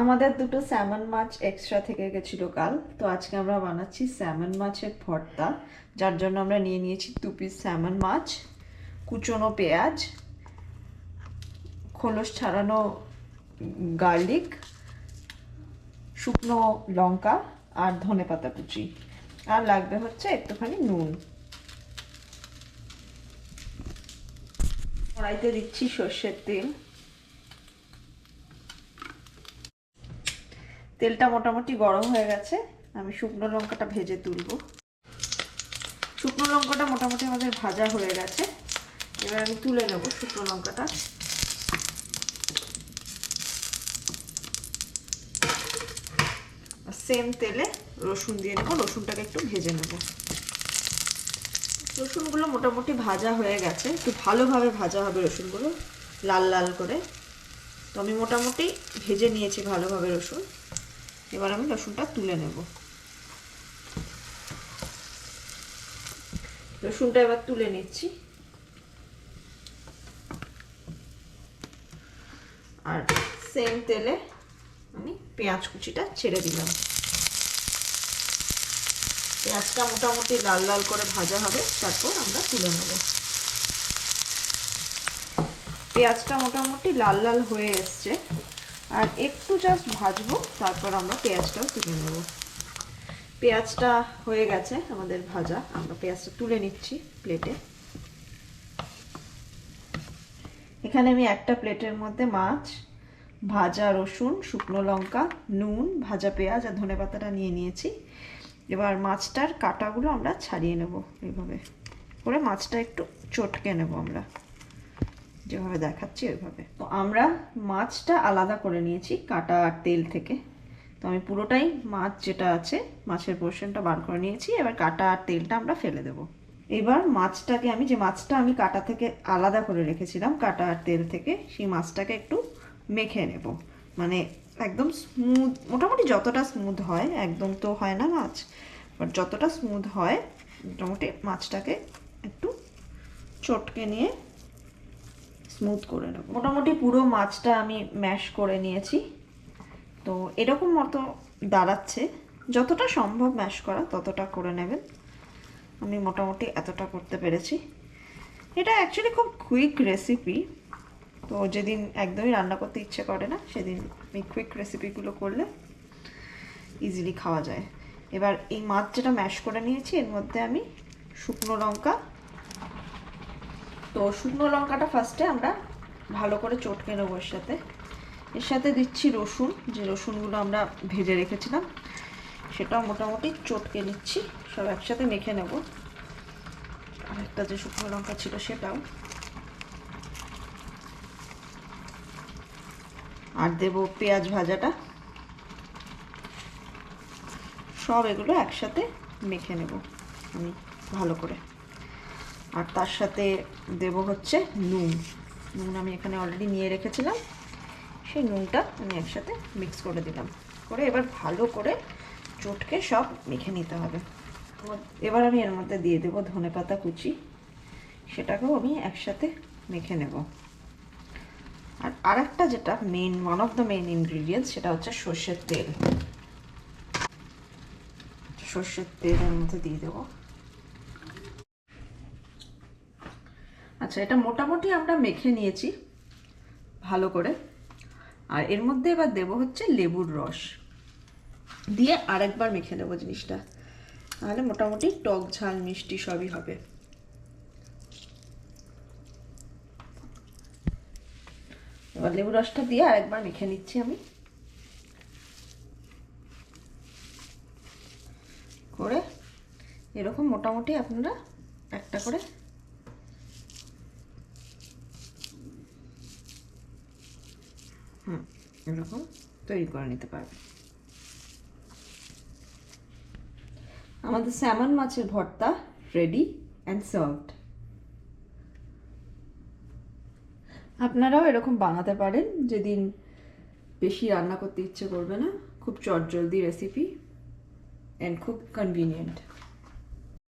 আমাদের দুটো স্যামন মাছ এক্সট্রা থেকে গেছিল কাল, তো আজকে আমরা বানাচ্ছি স্যামন মাছের ভর্তা। যার জন্য আমরা নিয়ে নিয়েছি 2 পিস স্যামন মাছ, কুচনো পেঁয়াজ, খোলস ছাড়ানো গার্লিক, শুকনো লঙ্কা আর ধনেপাতা কুচি। আর লাগবে হচ্ছে একটুখানি নুন। কড়াইতে দিচ্ছি সর্ষের তেল। তেলটা মোটামুটি গরম হয়ে গেছে, আমি শুকনো লঙ্কাটা ভেজে তুলব। শুকনো লঙ্কাটা মোটামুটি আমাদের ভাজা হয়ে গেছে, এবার আমি তুলে নেব শুকনো লঙ্কাটা। সেম তেলে রসুন দিয়ে নেব, রসুনটাকে একটু ভেজে নেব। রসুনগুলো মোটামুটি ভাজা হয়ে গেছে, একটু ভালোভাবে ভাজা হবে রসুনগুলো, লাল লাল করে। তো আমি মোটামুটি ভেজে নিয়েছি ভালোভাবে রসুন। এবার আমি রসুনটা তুলে নেব। রসুনটা এবার তুলে নিচ্ছি। আর সেম তেলে আমি পেঁয়াজ কুচিটা ছেড়ে দিলাম। পেঁয়াজটা মোটামুটি লাল লাল করে ভাজা হবে, তারপর আমরা তুলে নেব। পেঁয়াজটা মোটামুটি লাল লাল হয়ে এসছে, আর একটু জাস্ট ভাজবো, তারপর আমরা পেঁয়াজটাও তুলে নেব। পেঁয়াজটা হয়ে গেছে আমাদের ভাজা, আমরা পেঁয়াজটা তুলে নিচ্ছি প্লেটে। এখানে আমি একটা প্লেটের মধ্যে মাছ, ভাজা রসুন, শুকনো লঙ্কা, নুন, ভাজা পেঁয়াজ আর ধনেপাতাটা নিয়ে নিয়েছি। এবার মাছটার কাঁটাগুলো আমরা ছাড়িয়ে নেব। এইভাবে করে মাছটা একটু চটকে নেব আমরা, যেভাবে দেখাচ্ছি ওইভাবে। তো আমরা মাছটা আলাদা করে নিয়েছি কাঁটা আর তেল থেকে। তো আমি পুরোটাই মাছ যেটা আছে মাছের পোর্শনটা বার করে নিয়েছি। এবার কাঁটা আর তেলটা আমরা ফেলে দেব। এবার মাছটাকে আমি আমি কাঁটা থেকে আলাদা করে রেখেছিলাম, কাঁটা আর তেল থেকে, সেই মাছটাকে একটু মেখে নেব। মানে একদম স্মুথ, মোটামুটি যতটা স্মুথ হয়, একদম তো হয় না মাছ, বাট যতটা স্মুথ হয় মোটামুটি মাছটাকে একটু চটকে নিয়ে স্মুথ করে নেব। মোটামুটি পুরো মাছটা আমি ম্যাশ করে নিয়েছি। তো এরকম মতো দাঁড়াচ্ছে, যতটা সম্ভব ম্যাশ করা ততটা করে নেবেন। আমি মোটামুটি এতটা করতে পেরেছি। এটা অ্যাকচুয়ালি খুব কুইক রেসিপি, তো যেদিন একদমই রান্না করতে ইচ্ছে করে না সেদিন এই কুইক রেসিপিগুলো করলে ইজিলি খাওয়া যায়। এবার এই মাছ যেটা ম্যাশ করে নিয়েছি এর মধ্যে আমি শুকনো লঙ্কা, তো শুকনো লঙ্কাটা ফার্স্টে আমরা ভালো করে চটকে নেবো। এর সাথে দিচ্ছি রসুন, যে রসুনগুলো আমরা ভেজে রেখেছিলাম সেটাও মোটামুটি চটকে নিচ্ছি, সব একসাথে মেখে নেব। আর একটা যে শুকনো লঙ্কা ছিল সেটাও, আর দেব পেঁয়াজ ভাজাটা, সব এগুলো একসাথে মেখে নেব আমি ভালো করে। আর তার সাথে দেব হচ্ছে নুন। নুন আমি এখানে অলরেডি নিয়ে রেখেছিলাম, সেই নুনটা আমি একসাথে মিক্স করে দিলাম। করে এবার ভালো করে চটকে সব মেখে নিতে হবে। এবার আমি এর মধ্যে দিয়ে দেবো ধনেপাতা কুচি, সেটাকেও আমি একসাথে মেখে নেব। আর আরেকটা যেটা main, one of the main ingredients, সেটা হচ্ছে সর্ষের তেল। সর্ষের তেল এর মধ্যে দিয়ে দেবো। আচ্ছা, এটা মোটামুটি আমরা মেখে নিয়েছি ভালো করে। আর এর মধ্যে এবার দেব হচ্ছে লেবুর রস, দিয়ে আরেকবার মেখে নেব জিনিসটা, তাহলে মোটামুটি টক ঝাল মিষ্টি সবই হবে। এবার লেবু রসটা দিয়ে আরেকবার মেখে নিচ্ছি আমি। করে এরকম মোটামুটি আপনারা একটা করে এরকম তৈরি করে নিতে পারবেন। আমাদের স্যামন মাছের ভর্তা রেডি অ্যান্ড সার্ভড। আপনারাও এরকম বানাতে পারেন যেদিন বেশি রান্না করতে ইচ্ছে করবে না। খুব চটজলদি রেসিপি অ্যান্ড খুব কনভিনিয়েন্ট।